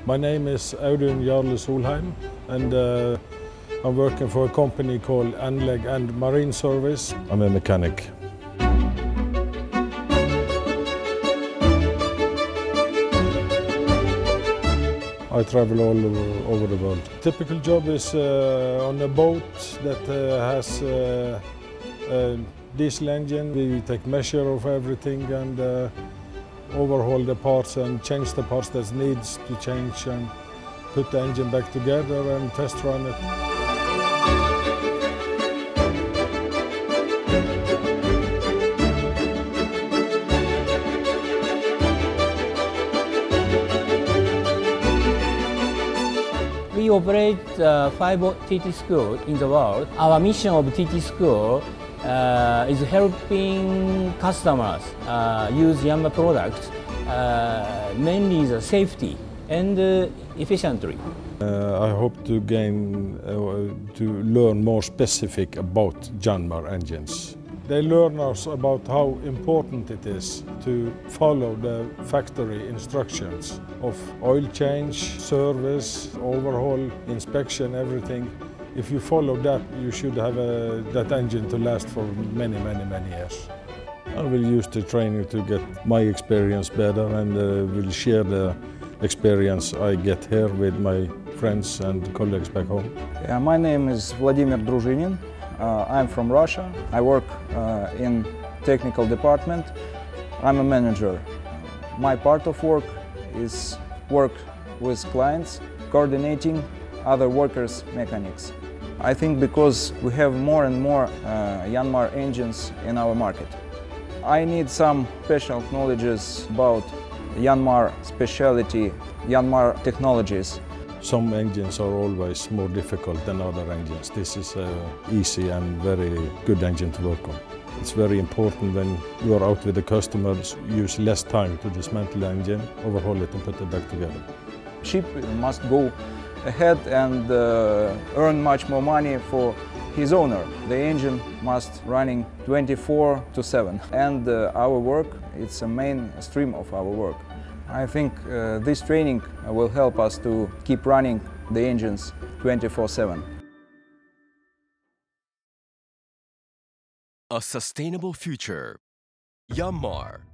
My name is Audun Jarle Solheim, and I'm working for a company called Anlegg and Marine Service. I'm a mechanic. I travel all over the world. Typical job is on a boat that has a diesel engine. We take measure of everything and overhaul the parts and change the parts that needs to change and put the engine back together and test run it. We operate 5 TT schools in the world. Our mission of TT school is helping customers use Yanmar products, mainly the safety and efficiently. I hope to learn more specific about Yanmar engines. They learn us about how important it is to follow the factory instructions of oil change, service, overhaul, inspection, everything. If you follow that, you should have that engine to last for many, many, many years. I will use the training to get my experience better and will share the experience I get here with my friends and colleagues back home. Yeah, my name is Vladimir Druzhinin. I'm from Russia. I work in technical department. I'm a manager. My part of work is work with clients, coordinating other workers' mechanics. I think because we have more and more Yanmar engines in our market. I need some special knowledges about Yanmar specialty, Yanmar technologies. Some engines are always more difficult than other engines. This is an easy and very good engine to work on. It's very important when you are out with the customers, use less time to dismantle the engine, overhaul it and put it back together. Ship must go ahead and earn much more money for his owner. The engine must running 24/7 and our work, it's a main stream of our work. I think this training will help us to keep running the engines 24/7. A sustainable future. Yanmar.